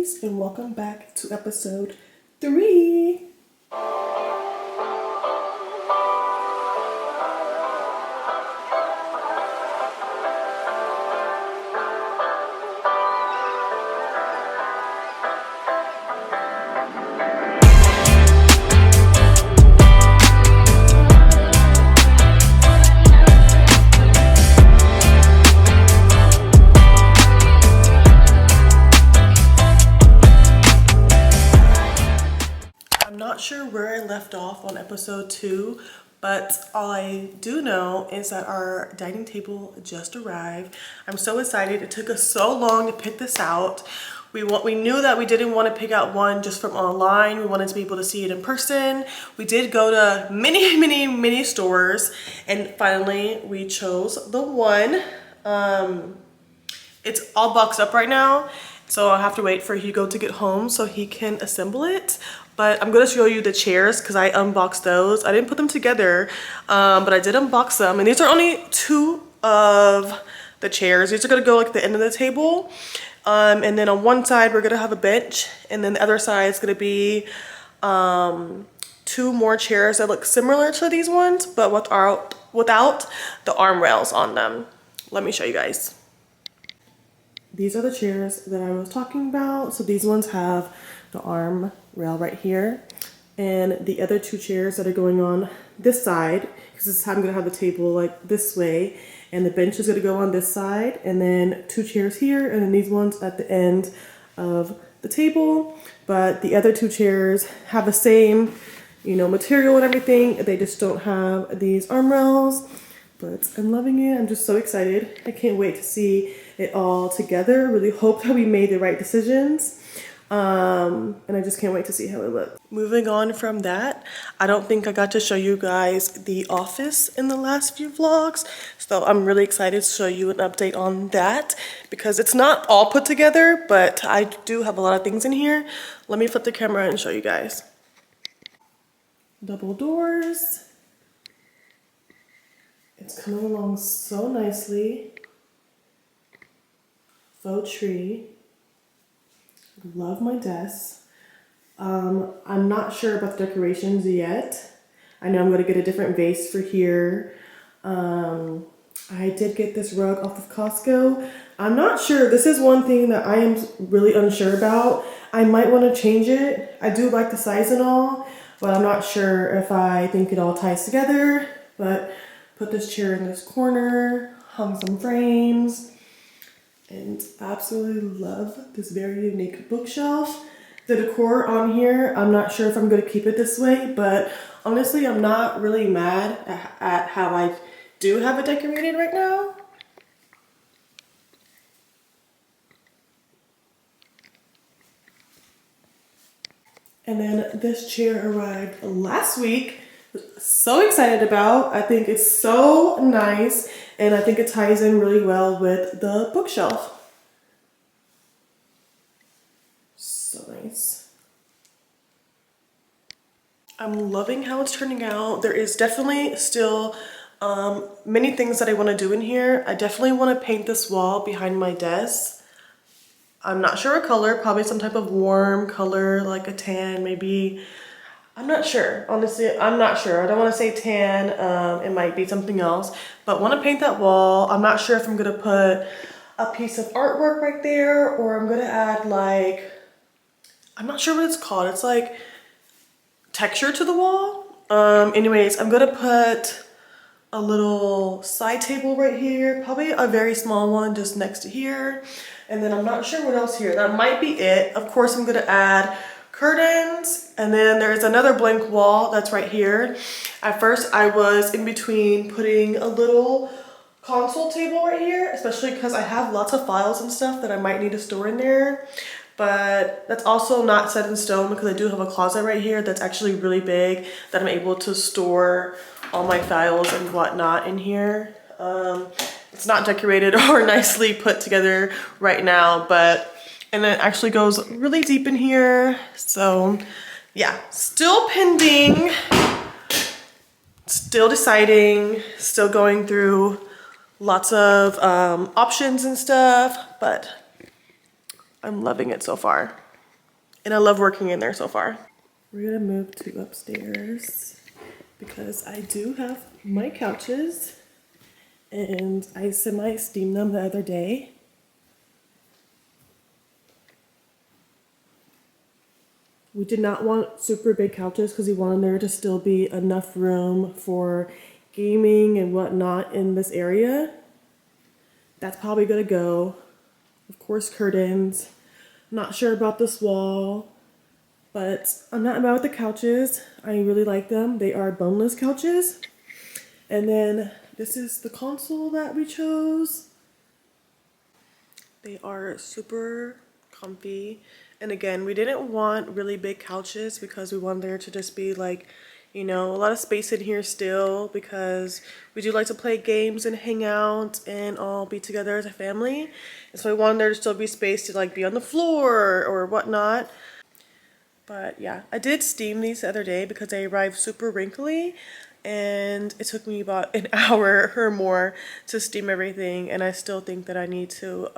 ladies, and welcome back to episode 3. Not sure where I left off on episode 2, but all I do know is that our dining table just arrived. I'm so excited. It took us so long to pick this out. We knew that we didn't want to pick out one just from online. We wanted to be able to see it in person. We did go to many stores, and finally we chose the one. It's all boxed up right now, so I'll have to wait for Hugo to get home so he can assemble it. But I'm gonna show you the chairs because I unboxed those. I didn't put them together, but I did unbox them. And these are only 2 of the chairs. These are gonna go like the end of the table. And then on one side, we're gonna have a bench. And then the other side is gonna be 2 more chairs that look similar to these ones, but without the arm rails on them. Let me show you guys. These are the chairs that I was talking about. So these ones have the arm rail right here, and the other 2 chairs that are going on this side, because this is how I'm gonna have the table like this way, and the bench is gonna go on this side, and then 2 chairs here, and then these ones at the end of the table. But the other 2 chairs have the same, material and everything. They just don't have these arm rails, but I'm loving it. I'm just so excited. I can't wait to see it all together. Really hope that we made the right decisions. And I just can't wait to see how it looks. Moving on from that, I don't think I got to show you guys the office in the last few vlogs, so I'm really excited to show you an update on that because it's not all put together, but I do have a lot of things in here. Let me flip the camera and show you guys. Double doors. It's coming along so nicely. Faux tree. Love my desk. I'm not sure about the decorations yet. I know I'm going to get a different vase for here. I did get this rug off of Costco. I'm not sure. This is one thing that I am really unsure about. I might want to change it. I do like the size and all, but I'm not sure if I think it all ties together. But put this chair in this corner, hung some frames. And absolutely love this very unique bookshelf. The decor on here, I'm not sure if I'm going to keep it this way, but honestly, I'm not really mad at how I do have it decorated right now. And then this chair arrived last week. So excited about. I think it's so nice, and I think it ties in really well with the bookshelf. So nice. I'm loving how it's turning out. There is definitely still many things that I want to do in here. I definitely want to paint this wall behind my desk. I'm not sure a color, probably some type of warm color like a tan, maybe. I'm not sure. Honestly, I'm not sure. I don't want to say tan. It might be something else. But want to paint that wall. I'm not sure if I'm going to put a piece of artwork right there or I'm going to add like, I'm not sure what it's called. It's like texture to the wall. Anyways, I'm going to put a little side table right here. Probably a very small one just next to here. And then I'm not sure what else here. That might be it. Of course, I'm going to add curtains, and then there's another blank wall that's right here. At first I was in between putting a little console table right here, especially because I have lots of files and stuff that I might need to store in there, but that's also not set in stone because I do have a closet right here that's actually really big that I'm able to store all my files and whatnot in here. It's not decorated or nicely put together right now, and it actually goes really deep in here. So yeah, still pending, still deciding, still going through lots of options and stuff, but I'm loving it so far. and I love working in there so far. We're gonna move to upstairs because I do have my couches and I semi-steamed them the other day. We did not want super big couches because we wanted there to still be enough room for gaming and whatnot in this area. That's probably gonna go. Of course, curtains. I'm not sure about this wall, but I'm not mad with the couches. I really like them. They are boneless couches. And then this is the console that we chose. They are super comfy. And again, we didn't want really big couches because we wanted there to just be like, you know, a lot of space in here still because we do like to play games and hang out and all be together as a family. And so we wanted there to still be space to like be on the floor or whatnot. But yeah, I did steam these the other day because they arrived super wrinkly. And it took me about an hour or more to steam everything, and I still think that I need to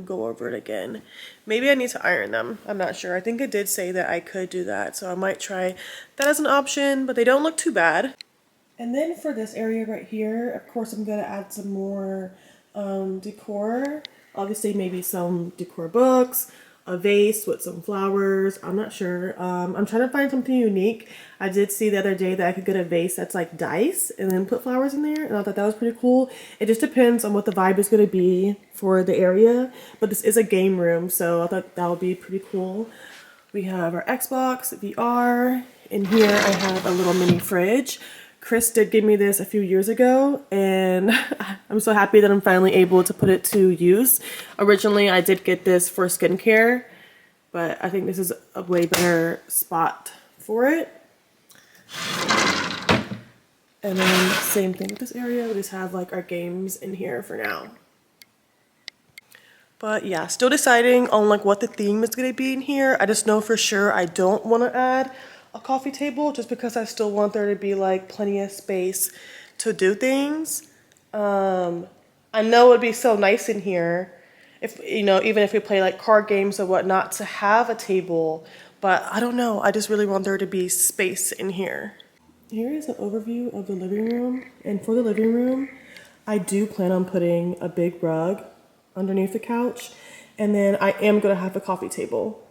go over it again. Maybe I need to iron them. I'm not sure. I think it did say that I could do that, so I might try that as an option, but they don't look too bad. And then for this area right here, of course I'm going to add some more decor. Obviously maybe some decor books, a vase with some flowers. I'm not sure. I'm trying to find something unique. I did see the other day that I could get a vase that's like dice and then put flowers in there, and I thought that was pretty cool. It just depends on what the vibe is going to be for the area, but this is a game room, so I thought that would be pretty cool. We have our Xbox, VR. In here I have a little mini fridge. Chris did give me this a few years ago, and I'm so happy that I'm finally able to put it to use. Originally, I did get this for skincare, but I think this is a way better spot for it. And then same thing with this area. We just have like our games in here for now. But yeah, still deciding on like what the theme is going to be in here. I just know for sure I don't want to add a coffee table just because I still want there to be like plenty of space to do things. I know it would be so nice in here if, you know, even if we play like card games or whatnot, to have a table, but I don't know. I just really want there to be space in here. Here is an overview of the living room, and for the living room, I do plan on putting a big rug underneath the couch, and then I am gonna have a coffee table.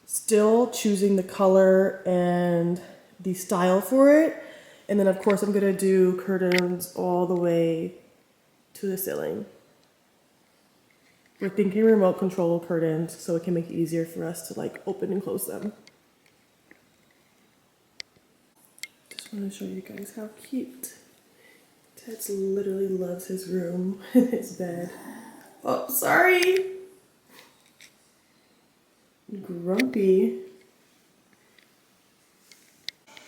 Still choosing the color and the style for it. And then of course I'm gonna do curtains all the way to the ceiling. We're thinking remote control curtains so it can make it easier for us to like open and close them. Just want to show you guys how cute. Ted literally loves his room and his bed. Oh, sorry. Grumpy.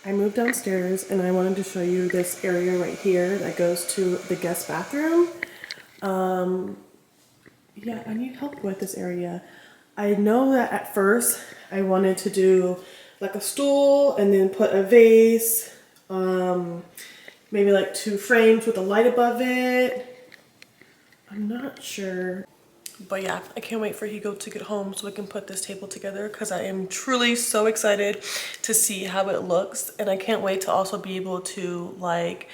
I moved downstairs and I wanted to show you this area right here that goes to the guest bathroom. Yeah, I need help with this area. I know that at first I wanted to do like a stool and then put a vase, maybe like 2 frames with a light above it. I'm not sure. But yeah, I can't wait for Hugo to get home so we can put this table together because I am truly so excited to see how it looks. And I can't wait to also be able to like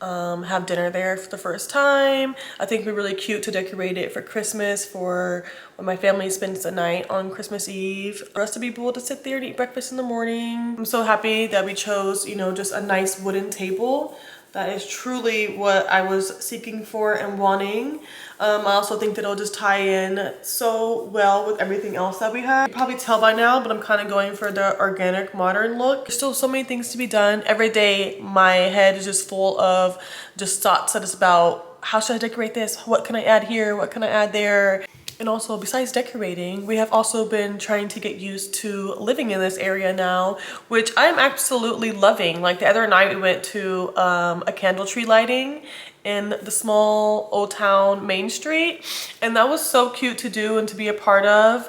have dinner there for the first time. I think it'd be really cute to decorate it for Christmas, for when my family spends the night on Christmas Eve, for us to be able to sit there and eat breakfast in the morning. I'm so happy that we chose, you know, just a nice wooden table. That is truly what I was seeking for and wanting. I also think that it'll just tie in so well with everything else that we have. You can probably tell by now, but I'm kind of going for the organic modern look. There's still so many things to be done. Every day my head is just full of just thoughts that is about how should I decorate this? What can I add here? What can I add there? And also, besides decorating, we have also been trying to get used to living in this area now, which I'm absolutely loving. Like the other night we went to a candle tree lighting in the small Old Town Main Street, and that was so cute to do and to be a part of.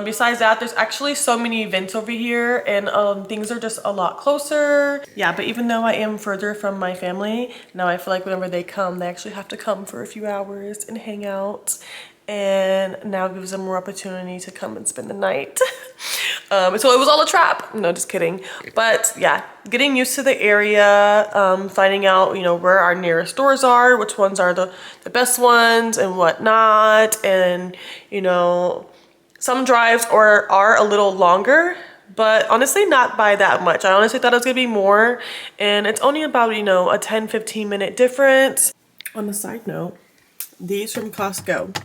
Besides that, there's actually so many events over here, and things are just a lot closer. Yeah, but even though I am further from my family, now I feel like whenever they come, they actually have to come for a few hours and hang out. And now gives them more opportunity to come and spend the night. So it was all a trap. No, just kidding. But yeah, getting used to the area, finding out, you know, where our nearest stores are, which ones are the best ones and whatnot. And, you know, some drives are a little longer, but honestly not by that much. I honestly thought it was gonna be more. And it's only about, you know, a 10-15 minute difference. On a side note, these from Costco,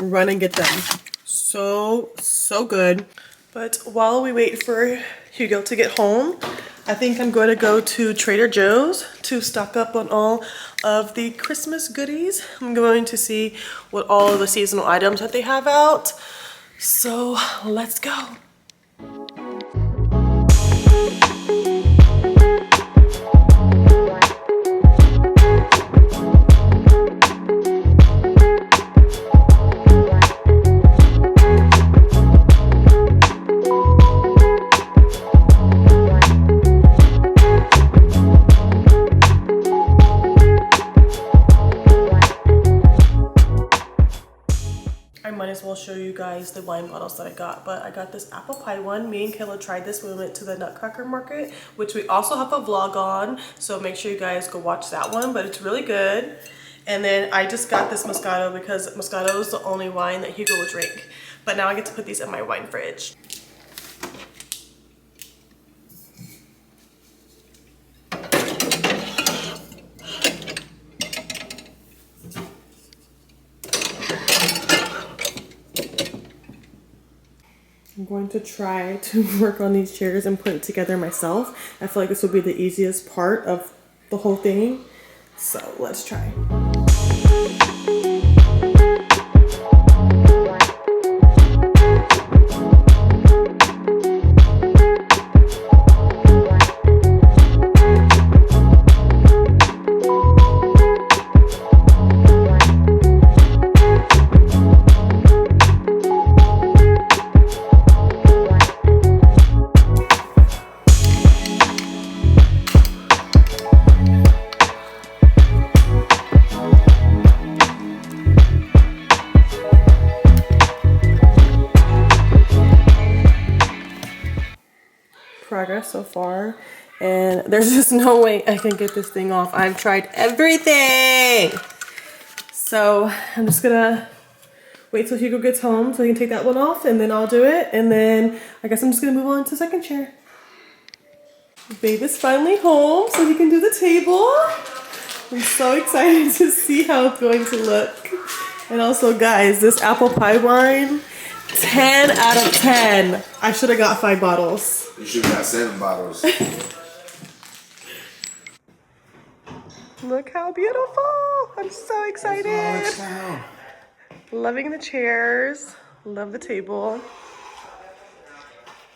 run and get them. So good. But while we wait for Hugo to get home, I think I'm going to go to Trader Joe's to stock up on all of the Christmas goodies. I'm going to see what all of the seasonal items that they have out. So let's go. I'll show you guys the wine bottles that I got, but I got this apple pie one. Me and Kayla tried this when we went to the Nutcracker Market, which we also have a vlog on, so make sure you guys go watch that one, but it's really good. And then I just got this Moscato because Moscato is the only wine that Hugo will drink, but now I get to put these in my wine fridge. I'm going to try to work on these chairs and put it together myself. I feel like this will be the easiest part of the whole thing. So let's try. Progress so far, and there's just no way I can get this thing off. I've tried everything. So I'm just gonna wait till Hugo gets home so he can take that one off, and then I'll do it, and then I guess I'm just gonna move on to the second chair. Babe is finally home so he can do the table. I'm so excited to see how it's going to look. And also guys, this apple pie wine, 10 out of 10. I should have got 5 bottles. You should have got 7 bottles. Look how beautiful. I'm so excited. Loving the chairs. Love the table.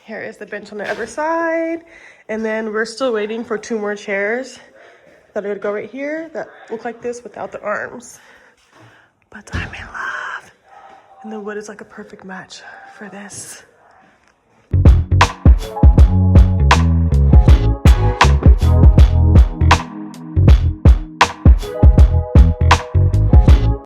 Here is the bench on the other side. And then we're still waiting for 2 more chairs that are gonna go right here that look like this without the arms. But I'm in love. And the wood is like a perfect match for this.